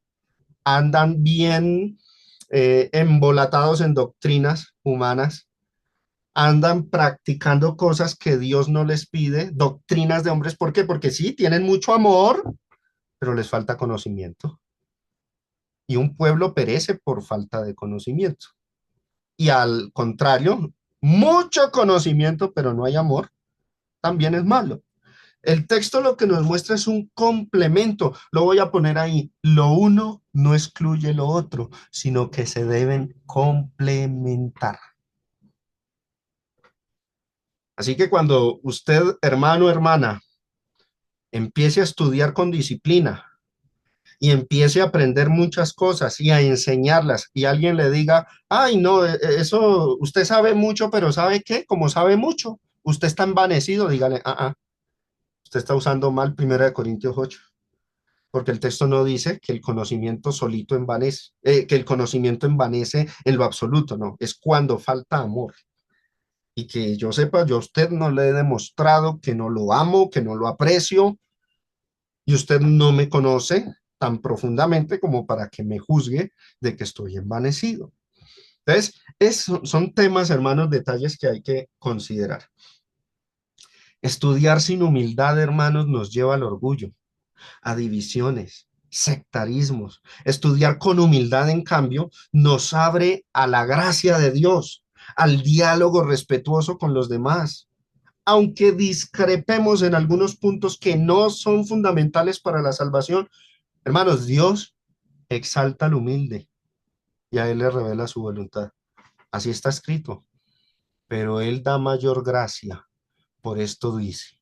Andan bien embolatados en doctrinas humanas, andan practicando cosas que Dios no les pide, doctrinas de hombres. ¿Por qué? Porque sí, tienen mucho amor, pero les falta conocimiento. Y un pueblo perece por falta de conocimiento. Y al contrario, mucho conocimiento, pero no hay amor, también es malo. El texto lo que nos muestra es un complemento. Lo voy a poner ahí. Lo uno no excluye lo otro, sino que se deben complementar. Así que cuando usted, hermano, hermana, empiece a estudiar con disciplina y empiece a aprender muchas cosas y a enseñarlas y alguien le diga, ay, no, eso usted sabe mucho, pero ¿sabe qué? Como sabe mucho, usted está envanecido, dígale, usted está usando mal 1 Corintios 8, porque el texto no dice que el conocimiento solito envanece, que el conocimiento envanece en lo absoluto, no, es cuando falta amor. Y que yo sepa, yo a usted no le he demostrado que no lo amo, que no lo aprecio, y usted no me conoce tan profundamente como para que me juzgue de que estoy envanecido. Entonces, son temas, hermanos, detalles que hay que considerar. Estudiar sin humildad, hermanos, nos lleva al orgullo, a divisiones, sectarismos. Estudiar con humildad, en cambio, nos abre a la gracia de Dios, al diálogo respetuoso con los demás. Aunque discrepemos en algunos puntos que no son fundamentales para la salvación, hermanos, Dios exalta al humilde y a él le revela su voluntad. Así está escrito, pero él da mayor gracia. Por esto dice,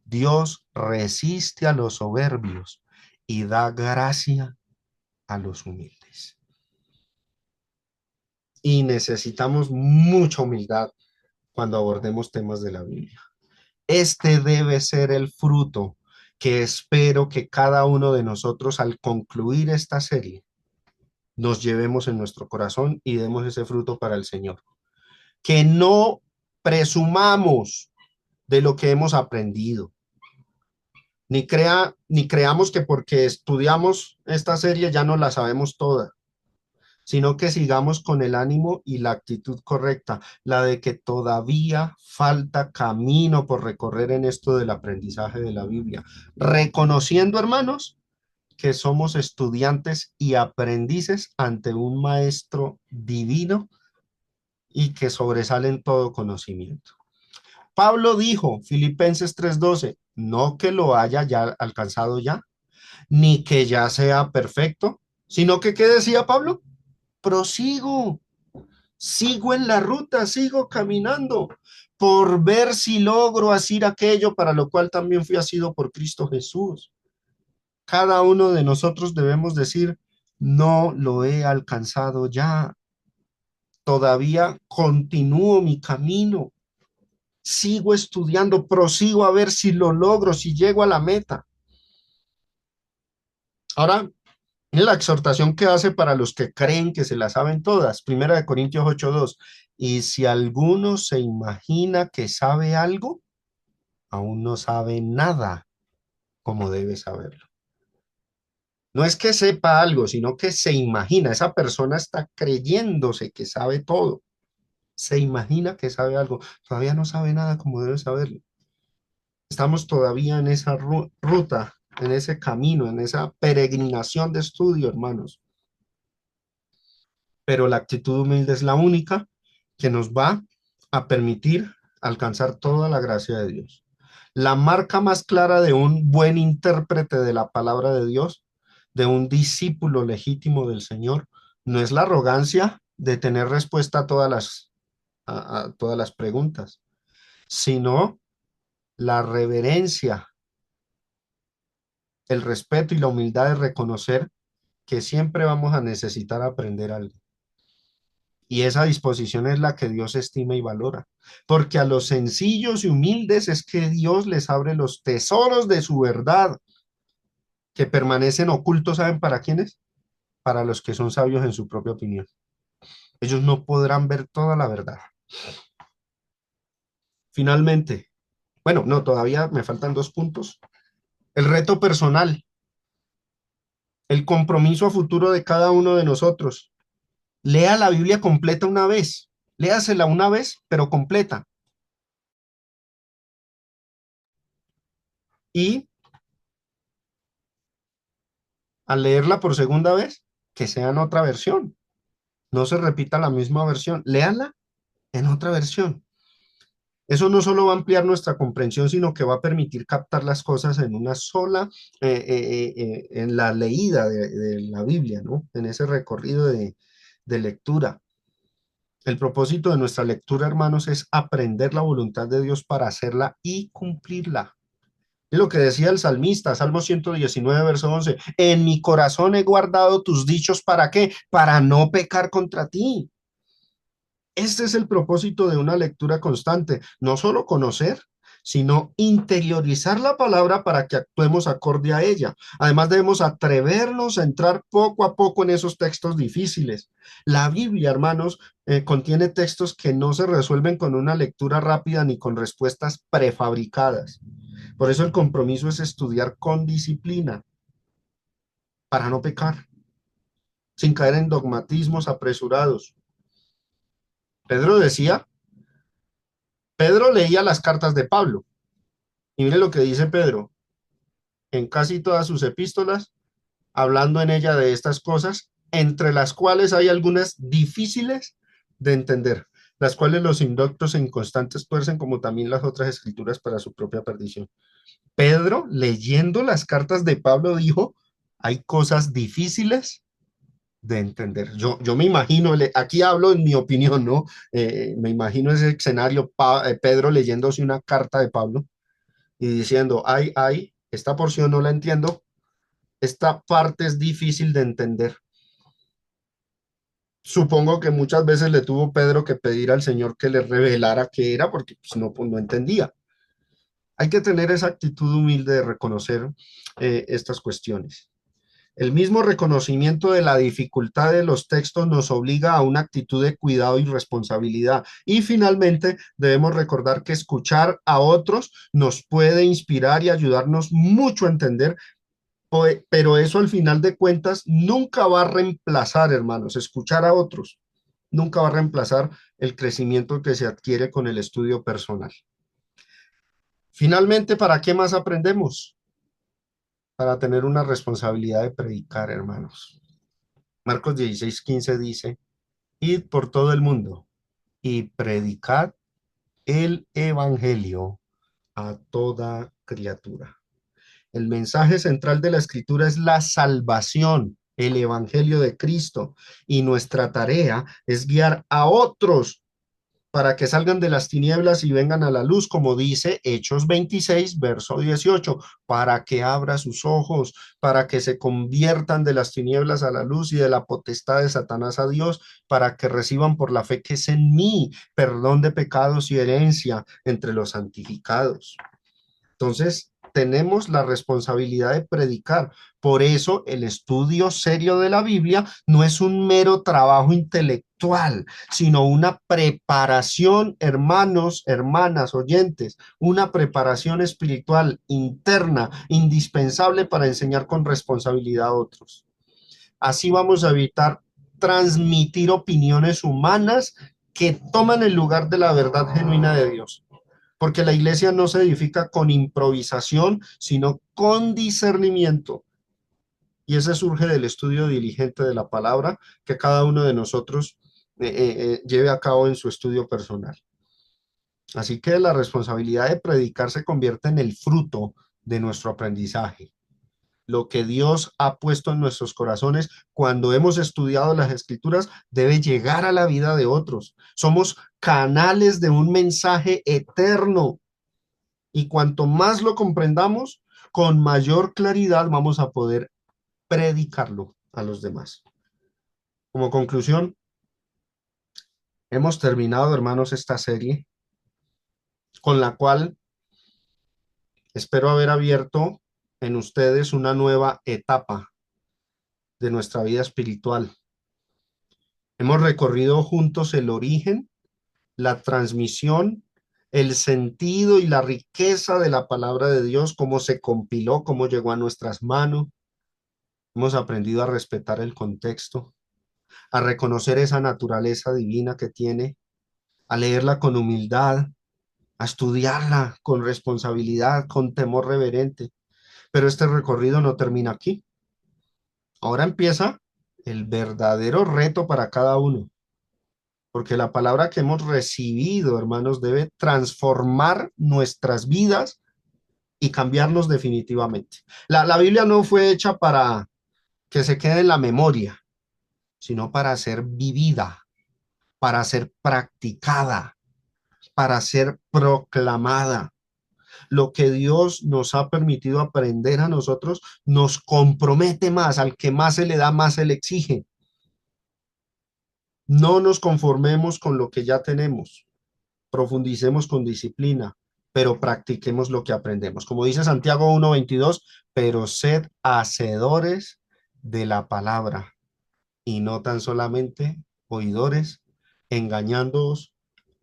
Dios resiste a los soberbios y da gracia a los humildes. Y necesitamos mucha humildad cuando abordemos temas de la Biblia. Este debe ser el fruto que espero que cada uno de nosotros al concluir esta serie nos llevemos en nuestro corazón y demos ese fruto para el Señor. Que no presumamos de lo que hemos aprendido, ni creamos que porque estudiamos esta serie ya no la sabemos toda, sino que sigamos con el ánimo y la actitud correcta, la de que todavía falta camino por recorrer en esto del aprendizaje de la Biblia, reconociendo, hermanos, que somos estudiantes y aprendices ante un maestro divino y que sobresalen todo conocimiento. Pablo dijo, Filipenses 3:12, no que lo haya ya alcanzado ya, ni que ya sea perfecto, sino que, ¿qué decía Pablo? Prosigo, sigo en la ruta, sigo caminando por ver si logro hacer aquello para lo cual también fui asido por Cristo Jesús. Cada uno de nosotros debemos decir, no lo he alcanzado ya, todavía continúo mi camino, sigo estudiando, prosigo a ver si lo logro, si llego a la meta. Ahora, en la exhortación que hace para los que creen que se la saben todas, Primera de Corintios 8:2, y si alguno se imagina que sabe algo, aún no sabe nada como debe saberlo. No es que sepa algo, sino que se imagina, esa persona está creyéndose que sabe todo, se imagina que sabe algo, todavía no sabe nada como debe saberlo. Estamos todavía en esa ruta, en ese camino, en esa peregrinación de estudio, hermanos. Pero la actitud humilde es la única que nos va a permitir alcanzar toda la gracia de Dios. La marca más clara de un buen intérprete de la palabra de Dios, de un discípulo legítimo del Señor, no es la arrogancia de tener respuesta a todas las preguntas, sino la reverencia, el respeto y la humildad de reconocer que siempre vamos a necesitar aprender algo. Y esa disposición es la que Dios estima y valora, porque a los sencillos y humildes es que Dios les abre los tesoros de su verdad, que permanecen ocultos, ¿saben para quiénes? Para los que son sabios en su propia opinión. Ellos no podrán ver toda la verdad. Finalmente, bueno, no, todavía me faltan 2 puntos. El reto personal, el compromiso a futuro de cada uno de nosotros. Lea la Biblia completa una vez, léasela una vez, pero completa. Y al leerla por segunda vez, que sea en otra versión. No se repita la misma versión. Léala en otra versión. Eso no solo va a ampliar nuestra comprensión, sino que va a permitir captar las cosas en una sola, en la leída de la Biblia, ¿no? En ese recorrido de lectura. El propósito de nuestra lectura, hermanos, es aprender la voluntad de Dios para hacerla y cumplirla. Es lo que decía el salmista, Salmo 119, verso 11. En mi corazón he guardado tus dichos, ¿para qué? Para no pecar contra ti. Este es el propósito de una lectura constante, no solo conocer, sino interiorizar la palabra para que actuemos acorde a ella. Además, debemos atrevernos a entrar poco a poco en esos textos difíciles. La Biblia, hermanos, contiene textos que no se resuelven con una lectura rápida ni con respuestas prefabricadas. Por eso el compromiso es estudiar con disciplina para no pecar, sin caer en dogmatismos apresurados. Pedro decía, Pedro leía las cartas de Pablo. Y mire lo que dice Pedro en casi todas sus epístolas, hablando en ella de estas cosas, entre las cuales hay algunas difíciles de entender, las cuales los indoctos e inconstantes tuercen como también las otras escrituras para su propia perdición. Pedro, leyendo las cartas de Pablo, dijo, hay cosas difíciles de entender. Yo me imagino, aquí hablo en mi opinión, ¿no? Me imagino ese escenario, Pedro leyéndose una carta de Pablo y diciendo, esta porción no la entiendo, esta parte es difícil de entender. Supongo que muchas veces le tuvo Pedro que pedir al Señor que le revelara qué era, porque pues no entendía. Hay que tener esa actitud humilde de reconocer estas cuestiones. El mismo reconocimiento de la dificultad de los textos nos obliga a una actitud de cuidado y responsabilidad. Y finalmente, debemos recordar que escuchar a otros nos puede inspirar y ayudarnos mucho a entender, pero eso al final de cuentas nunca va a reemplazar, hermanos, escuchar a otros. Nunca va a reemplazar el crecimiento que se adquiere con el estudio personal. Finalmente, ¿para qué más aprendemos? Para tener una responsabilidad de predicar, hermanos. Marcos 16:15 dice, id por todo el mundo y predicad el evangelio a toda criatura. El mensaje central de la escritura es la salvación, el evangelio de Cristo, y nuestra tarea es guiar a otros para que salgan de las tinieblas y vengan a la luz, como dice Hechos 26, verso 18, para que abra sus ojos, para que se conviertan de las tinieblas a la luz y de la potestad de Satanás a Dios, para que reciban por la fe que es en mí perdón de pecados y herencia entre los santificados. Entonces, tenemos la responsabilidad de predicar. Por eso, el estudio serio de la Biblia no es un mero trabajo intelectual, sino una preparación, hermanos, hermanas, oyentes, una preparación espiritual interna, indispensable para enseñar con responsabilidad a otros. Así vamos a evitar transmitir opiniones humanas que toman el lugar de la verdad genuina de Dios. Porque la iglesia no se edifica con improvisación, sino con discernimiento. Y ese surge del estudio diligente de la palabra que cada uno de nosotros lleve a cabo en su estudio personal. Así que la responsabilidad de predicar se convierte en el fruto de nuestro aprendizaje. Lo que Dios ha puesto en nuestros corazones cuando hemos estudiado las escrituras debe llegar a la vida de otros. Somos canales de un mensaje eterno. Y cuanto más lo comprendamos, con mayor claridad vamos a poder predicarlo a los demás. Como conclusión, hemos terminado, hermanos, esta serie con la cual espero haber abierto en ustedes una nueva etapa de nuestra vida espiritual. Hemos recorrido juntos el origen, la transmisión, el sentido y la riqueza de la palabra de Dios, cómo se compiló, cómo llegó a nuestras manos. Hemos aprendido a respetar el contexto, a reconocer esa naturaleza divina que tiene, a leerla con humildad, a estudiarla con responsabilidad, con temor reverente. Pero este recorrido no termina aquí. Ahora empieza el verdadero reto para cada uno, porque la palabra que hemos recibido, hermanos, debe transformar nuestras vidas y cambiarnos definitivamente. La Biblia no fue hecha para que se quede en la memoria, sino para ser vivida, para ser practicada, para ser proclamada. Lo que Dios nos ha permitido aprender a nosotros nos compromete más, al que más se le da, más se le exige. No nos conformemos con lo que ya tenemos, profundicemos con disciplina, pero practiquemos lo que aprendemos. Como dice Santiago 1:22, pero sed hacedores de la palabra y no tan solamente oidores, engañándoos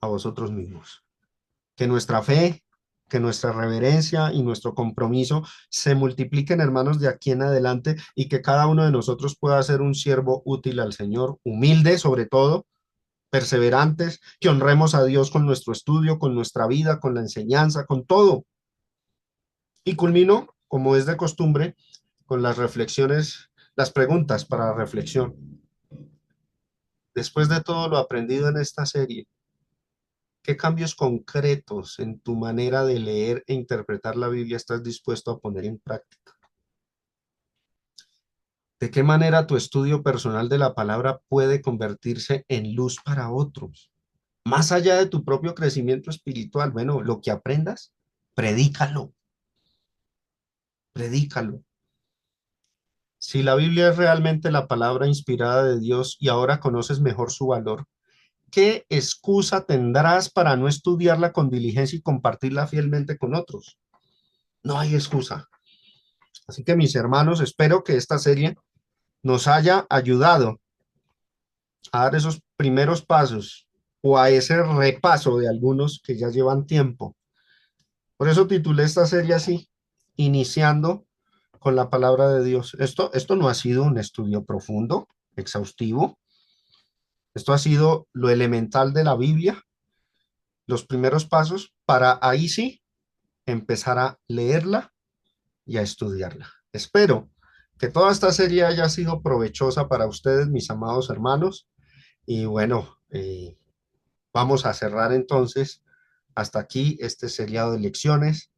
a vosotros mismos. Que nuestra fe, que nuestra reverencia y nuestro compromiso se multipliquen, hermanos, de aquí en adelante y que cada uno de nosotros pueda ser un siervo útil al Señor, humilde sobre todo, perseverantes, que honremos a Dios con nuestro estudio, con nuestra vida, con la enseñanza, con todo. Y culmino, como es de costumbre, con las reflexiones, las preguntas para reflexión. Después de todo lo aprendido en esta serie, ¿qué cambios concretos en tu manera de leer e interpretar la Biblia estás dispuesto a poner en práctica? ¿De qué manera tu estudio personal de la palabra puede convertirse en luz para otros? Más allá de tu propio crecimiento espiritual, bueno, lo que aprendas, predícalo, predícalo. Si la Biblia es realmente la palabra inspirada de Dios y ahora conoces mejor su valor, ¿qué excusa tendrás para no estudiarla con diligencia y compartirla fielmente con otros? No hay excusa. Así que mis hermanos, espero que esta serie nos haya ayudado a dar esos primeros pasos o a ese repaso de algunos que ya llevan tiempo. Por eso titulé esta serie así, iniciando con la palabra de Dios. Esto no ha sido un estudio profundo, exhaustivo. Esto ha sido lo elemental de la Biblia, los primeros pasos para ahí sí empezar a leerla y a estudiarla. Espero que toda esta serie haya sido provechosa para ustedes, mis amados hermanos. Y bueno, vamos a cerrar entonces hasta aquí este seriado de lecciones.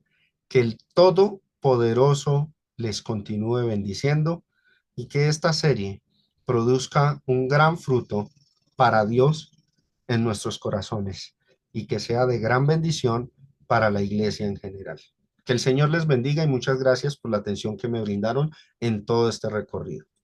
Que el Todopoderoso les continúe bendiciendo y que esta serie produzca un gran fruto para Dios en nuestros corazones y que sea de gran bendición para la iglesia en general. Que el Señor les bendiga y muchas gracias por la atención que me brindaron en todo este recorrido.